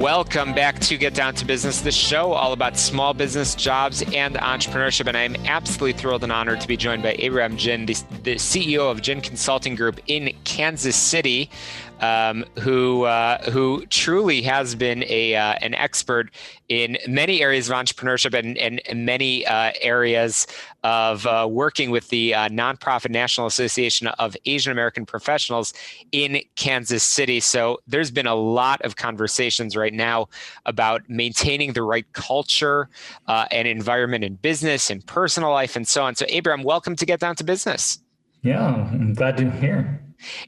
Welcome back to Get Down to Business, the show all about small business, jobs, and entrepreneurship. And I am absolutely thrilled and honored to be joined by Abraham Jin, the CEO of Jin Consulting Group in Kansas City, who truly has been an expert in many areas of entrepreneurship and many areas of working with the nonprofit National Association of Asian American Professionals in Kansas City. So there's been a lot of conversations right now about maintaining the right culture and environment in business and personal life and so on. So Abraham, welcome to Get Down to Business. Yeah, I'm glad to be here.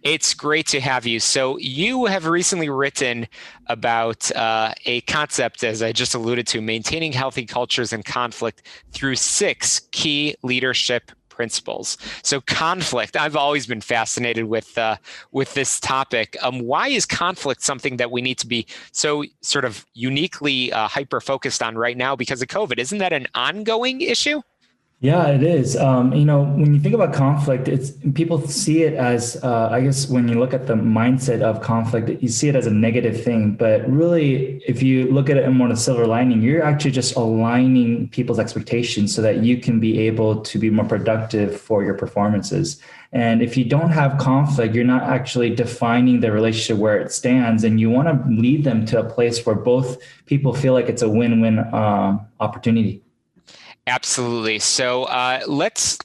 It's great to have you. So you have recently written about a concept, as I just alluded to, maintaining healthy cultures and conflict through 6 key leadership principles. So conflict, I've always been fascinated with this topic. Why is conflict something that we need to be so sort of uniquely hyper-focused on right now because of COVID? Isn't that an ongoing issue? Yeah, it is. When you think about conflict, people see it as, I guess, when you look at the mindset of conflict, you see it as a negative thing. But really, if you look at it in more of a silver lining, you're actually just aligning people's expectations so that you can be able to be more productive for your performances. And if you don't have conflict, you're not actually defining the relationship where it stands, and you want to lead them to a place where both people feel like it's a win-win opportunity. Absolutely. So let's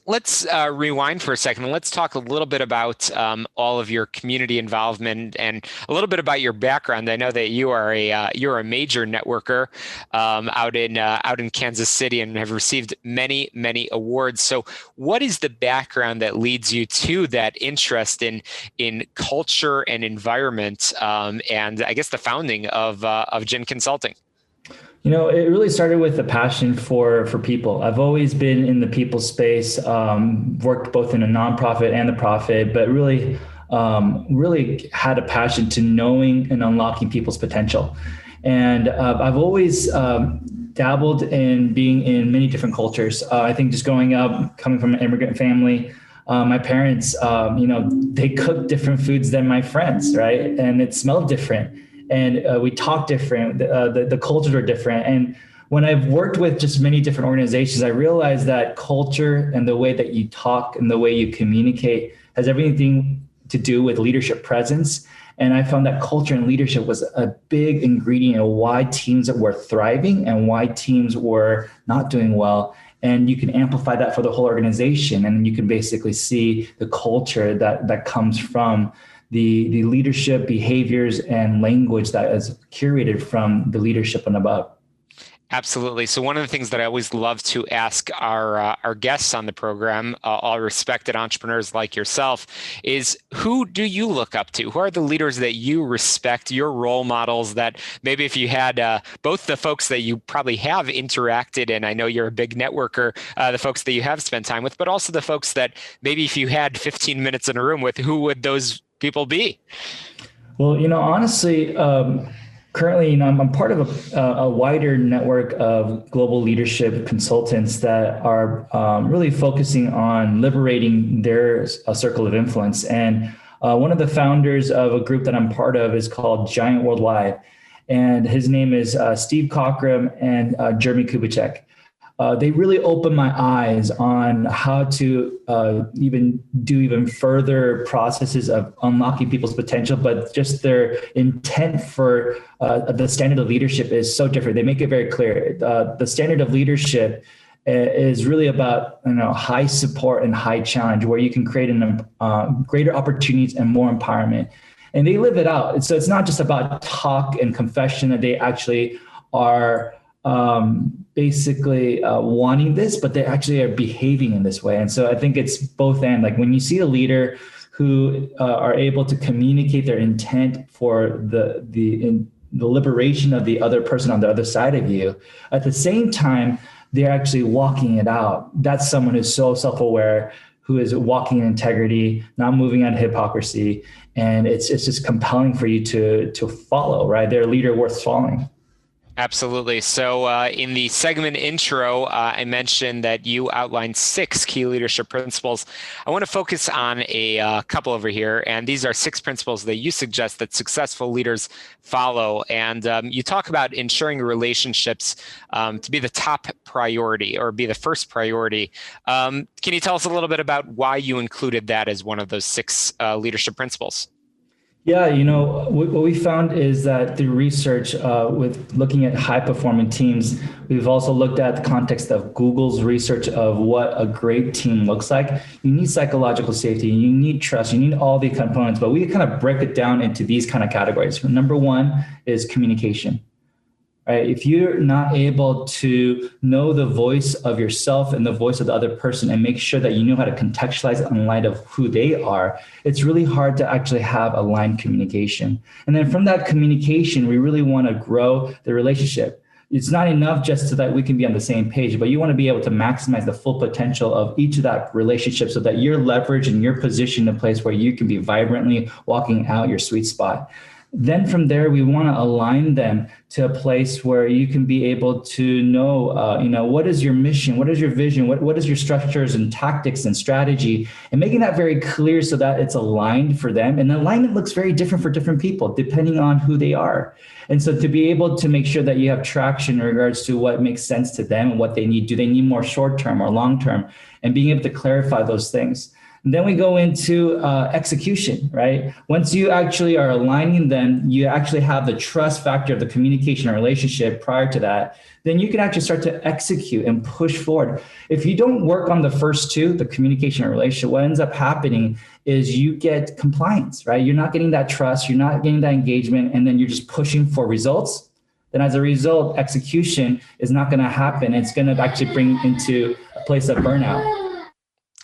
rewind for a second and let's talk a little bit about all of your community involvement and a little bit about your background. I know that you're a major networker out in Kansas City and have received many awards. So what is the background that leads you to that interest in culture and environment, and I guess the founding of Jin Consulting? It really started with a passion for people. I've always been in the people space, worked both in a nonprofit and the profit, but really had a passion to knowing and unlocking people's potential. And I've always dabbled in being in many different cultures. I think just growing up, coming from an immigrant family, my parents, they cook different foods than my friends, right? And it smelled different. And we talk different, the cultures are different. And when I've worked with just many different organizations, I realized that culture and the way that you talk and the way you communicate has everything to do with leadership presence. And I found that culture and leadership was a big ingredient of why teams were thriving and why teams were not doing well. And you can amplify that for the whole organization. And you can basically see the culture that comes from the leadership behaviors and language that is curated from the leadership and above. Absolutely. So one of the things that I always love to ask our guests on the program, all respected entrepreneurs like yourself, is who do you look up to? Who are the leaders that you respect, your role models that maybe if you had both the folks that you probably have interacted, and I know you're a big networker, the folks that you have spent time with, but also the folks that maybe if you had 15 minutes in a room with, who would those people be? Well, honestly, currently, I'm part of a wider network of global leadership consultants that are really focusing on liberating their circle of influence. And one of the founders of a group that I'm part of is called Giant Worldwide. And his name is Steve Cockram and Jeremy Kubicek. They really opened my eyes on how to even further processes of unlocking people's potential, but just their intent for the standard of leadership is so different. They make it very clear. The standard of leadership is really about high support and high challenge, where you can create greater opportunities and more empowerment. And they live it out. So it's not just about talk and confession, that they actually are basically wanting this, but they actually are behaving in this way. And so I think it's both and. Like when you see a leader who are able to communicate their intent for the liberation of the other person on the other side of you, at the same time, they're actually walking it out. That's someone who's so self-aware, who is walking in integrity, not moving out of hypocrisy. And it's just compelling for you to follow, right? They're a leader worth following. Absolutely. So, in the segment intro, I mentioned that you outlined 6 key leadership principles. I want to focus on a couple over here, and these are 6 principles that you suggest that successful leaders follow. And you talk about ensuring relationships to be the top priority or be the first priority. Can you tell us a little bit about why you included that as one of those 6 leadership principles? Yeah, what we found is that through research with looking at high performing teams, we've also looked at the context of Google's research of what a great team looks like. You need psychological safety, you need trust, you need all the components, but we kind of break it down into these kind of categories. Number one is communication. Right? If you're not able to know the voice of yourself and the voice of the other person and make sure that you know how to contextualize it in light of who they are, it's really hard to actually have aligned communication. And then from that communication, we really want to grow the relationship. It's not enough just so that we can be on the same page, but you want to be able to maximize the full potential of each of that relationship so that you're leveraged and you're positioned in a place where you can be vibrantly walking out your sweet spot. Then from there, we want to align them to a place where you can be able to know, what is your mission? What is your vision? What is your structures and tactics and strategy? And making that very clear so that it's aligned for them. And the alignment looks very different for different people, depending on who they are. And so to be able to make sure that you have traction in regards to what makes sense to them and what they need. Do they need more short-term or long-term? And being able to clarify those things. And then we go into execution, right? Once you actually are aligning them, you actually have the trust factor of the communication and relationship prior to that, then you can actually start to execute and push forward. If you don't work on the first two, the communication and relationship, what ends up happening is you get compliance, right? You're not getting that trust, you're not getting that engagement, and then you're just pushing for results. Then as a result, execution is not going to happen. It's going to actually bring into a place of burnout.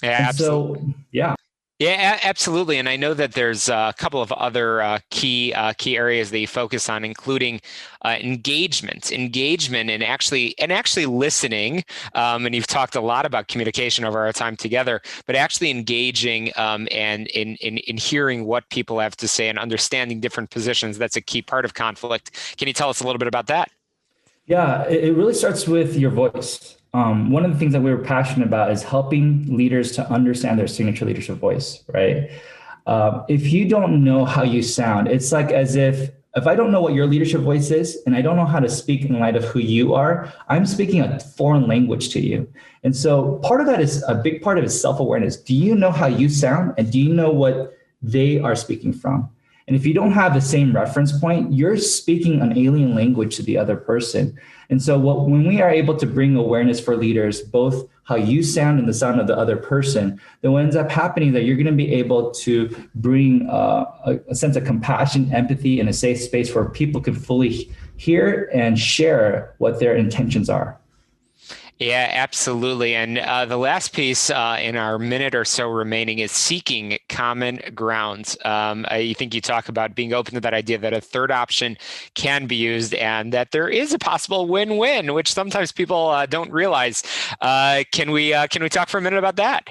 Yeah, And absolutely. so, yeah. Yeah, absolutely. And I know that there's a couple of other key areas that you focus on, including engagement, and actually listening. And you've talked a lot about communication over our time together, but actually engaging and in hearing what people have to say and understanding different positions. That's a key part of conflict. Can you tell us a little bit about that? Yeah, it really starts with your voice. One of the things that we were passionate about is helping leaders to understand their signature leadership voice, right? If you don't know how you sound, it's like as if I don't know what your leadership voice is and I don't know how to speak in light of who you are, I'm speaking a foreign language to you. And so part of that is a big part of it is self-awareness. Do you know how you sound and do you know what they are speaking from? And if you don't have the same reference point, you're speaking an alien language to the other person. And so when we are able to bring awareness for leaders, both how you sound and the sound of the other person, then what ends up happening is that you're going to be able to bring a sense of compassion, empathy, and a safe space where people can fully hear and share what their intentions are. Yeah, absolutely. And the last piece in our minute or so remaining is seeking common ground. I think you talk about being open to that idea that a third option can be used and that there is a possible win-win, which sometimes people don't realize. Can we talk for a minute about that?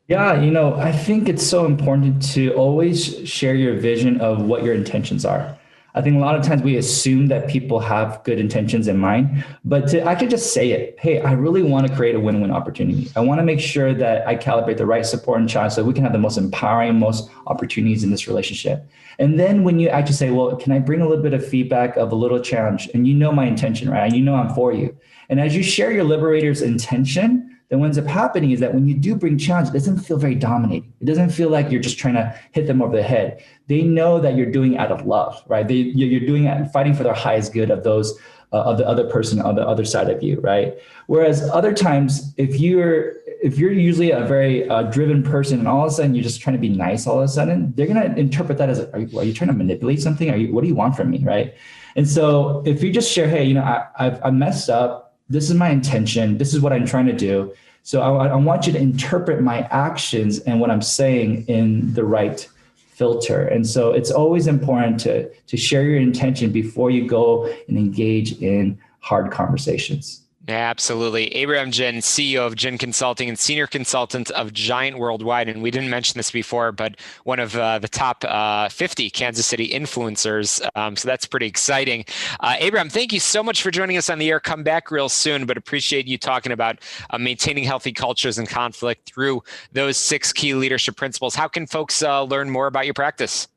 Yeah, I think it's so important to always share your vision of what your intentions are. I think a lot of times we assume that people have good intentions in mind, but to actually just say it, hey, I really want to create a win-win opportunity. I want to make sure that I calibrate the right support and challenge so we can have the most empowering, most opportunities in this relationship. And then when you actually say, well, can I bring a little bit of feedback of a little challenge? And you know my intention, right? You know I'm for you. And as you share your liberator's intention, then what ends up happening is that when you do bring challenge, it doesn't feel very dominating. It doesn't feel like you're just trying to hit them over the head. They know that you're doing it out of love, right? You're doing it, fighting for their highest good of those, of the other person on the other side of you, right? Whereas other times, if you're usually a very driven person and all of a sudden you're just trying to be nice all of a sudden, they're going to interpret that as, are you trying to manipulate something? What do you want from me, right? And so if you just share, hey, I messed up. This is my intention. This is what I'm trying to do. So I want you to interpret my actions and what I'm saying in the right filter. And so it's always important to share your intention before you go and engage in hard conversations. Yeah, absolutely. Abraham Jin, CEO of Jin Consulting and senior consultant of Giant Worldwide. And we didn't mention this before, but one of the top 50 Kansas City influencers. So that's pretty exciting. Abraham, thank you so much for joining us on the air. Come back real soon, but appreciate you talking about maintaining healthy cultures and conflict through those 6 key leadership principles. How can folks learn more about your practice?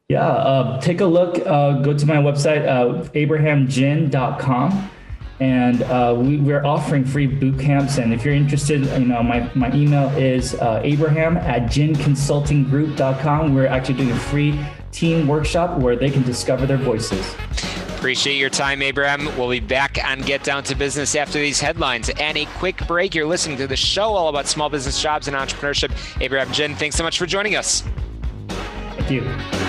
Yeah, take a look. Go to my website, abrahamjin.com. And we're offering free boot camps. And if you're interested, my email is abraham@jinconsultinggroup.com. We're actually doing a free team workshop where they can discover their voices. Appreciate your time, Abraham. We'll be back on Get Down to Business after these headlines and a quick break. You're listening to the show all about small business, jobs, and entrepreneurship. Abraham Jin, thanks so much for joining us. Thank you.